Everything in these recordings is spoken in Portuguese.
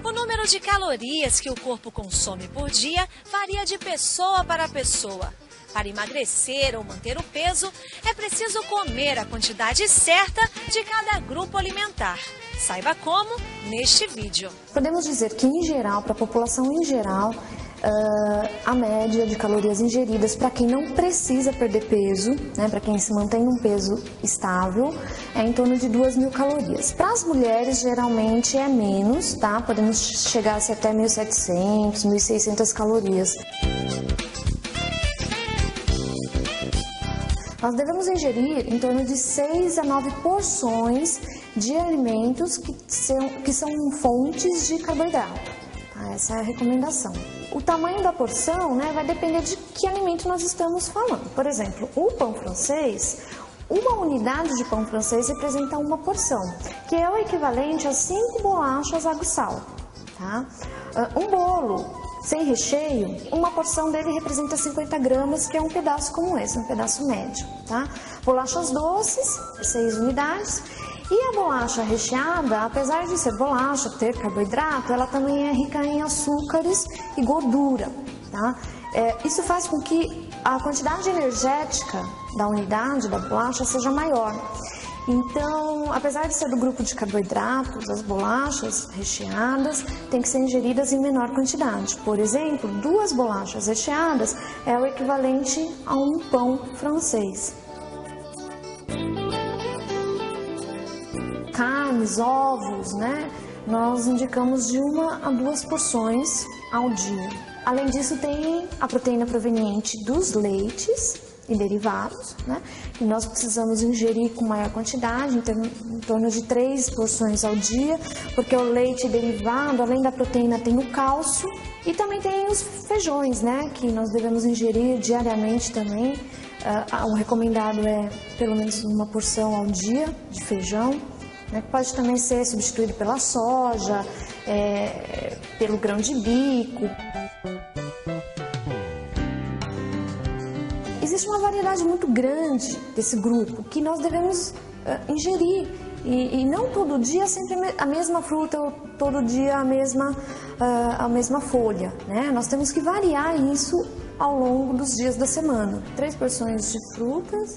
O número de calorias que o corpo consome por dia varia de pessoa para pessoa. Para emagrecer ou manter o peso, é preciso comer a quantidade certa de cada grupo alimentar. Saiba como neste vídeo. Podemos dizer que, em geral, para a população em geral, a média de calorias ingeridas para quem não precisa perder peso, né, para quem se mantém num peso estável, é em torno de 2.000 calorias. Para as mulheres, geralmente é menos, tá? Podemos chegar até 1.700, 1.600 calorias. Nós devemos ingerir em torno de 6 a 9 porções de alimentos que são fontes de carboidrato. Tá? Essa é a recomendação. O tamanho da porção, né, vai depender de que alimento nós estamos falando. Por exemplo, o pão francês, uma unidade de pão francês representa uma porção, que é o equivalente a 5 bolachas água e sal. Tá? Um bolo sem recheio, uma porção dele representa 50 gramas, que é um pedaço como esse, um pedaço médio. Tá? Bolachas doces, 6 unidades. E a bolacha recheada, apesar de ser bolacha, ter carboidrato, ela também é rica em açúcares e gordura. Tá? Isso faz com que a quantidade energética da unidade da bolacha seja maior. Então, apesar de ser do grupo de carboidratos, as bolachas recheadas têm que ser ingeridas em menor quantidade. Por exemplo, 2 bolachas recheadas é o equivalente a um pão francês. Carnes, ovos, né? Nós indicamos de 1 a 2 porções ao dia. Além disso, tem a proteína proveniente dos leites e derivados, né? E nós precisamos ingerir com maior quantidade, em torno de 3 porções ao dia, porque o leite derivado, além da proteína, tem o cálcio e também tem os feijões, né? Que nós devemos ingerir diariamente também. O recomendado é pelo menos 1 porção ao dia de feijão. Né, pode também ser substituído pela soja, pelo grão de bico. Existe uma variedade muito grande desse grupo que nós devemos ingerir. E não todo dia sempre a mesma fruta ou todo dia a mesma folha. Né? Nós temos que variar isso ao longo dos dias da semana. 3 porções de frutas.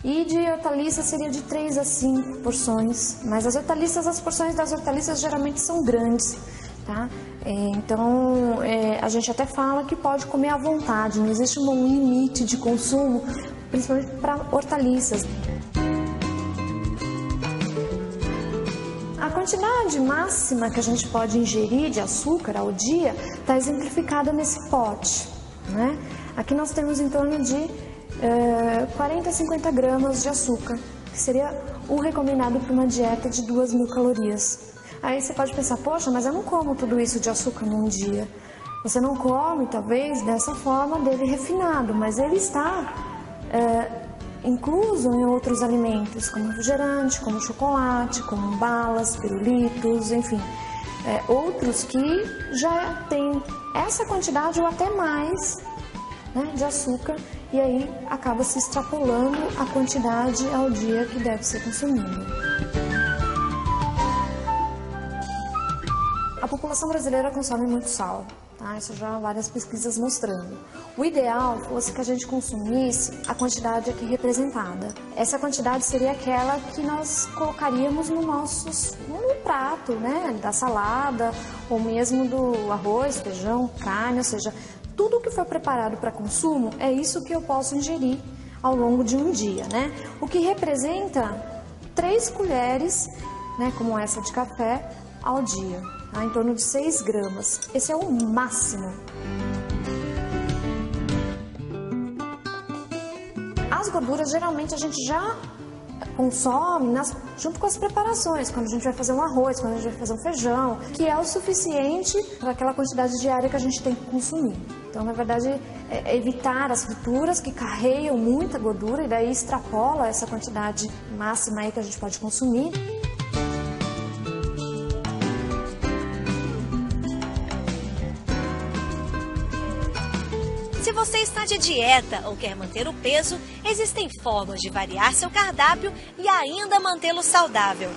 E de hortaliças seria de 3 a 5 porções, mas as porções das hortaliças geralmente são grandes, tá? Então, a gente até fala que pode comer à vontade, não existe um limite de consumo, principalmente para hortaliças. A quantidade máxima que a gente pode ingerir de açúcar ao dia está exemplificada nesse pote, né? Aqui nós temos em torno de 40 a 50 gramas de açúcar, que seria o recomendado para uma dieta de 2.000 calorias. Aí você pode pensar, poxa, mas eu não como tudo isso de açúcar num dia. Você não come, talvez, dessa forma dele refinado, mas ele está incluso em outros alimentos, como refrigerante, como chocolate, como balas, pirulitos, enfim. Outros que já têm essa quantidade ou até mais, né, de açúcar, e aí acaba se extrapolando a quantidade ao dia que deve ser consumida. A população brasileira consome muito sal, tá? Isso já há várias pesquisas mostrando. O ideal fosse que a gente consumisse a quantidade aqui representada. Essa quantidade seria aquela que nós colocaríamos no prato, né, da salada, ou mesmo do arroz, feijão, carne, ou seja, tudo que for preparado para consumo é isso que eu posso ingerir ao longo de um dia, né? O que representa 3 colheres, né, como essa de café, ao dia, tá? Em torno de 6 gramas. Esse é o máximo. As gorduras, geralmente, a gente já consome junto com as preparações, quando a gente vai fazer um arroz, quando a gente vai fazer um feijão, que é o suficiente para aquela quantidade diária que a gente tem que consumir. Então, na verdade, evitar as frituras que carregam muita gordura e daí extrapola essa quantidade máxima aí que a gente pode consumir. Se você está de dieta ou quer manter o peso, existem formas de variar seu cardápio e ainda mantê-lo saudável.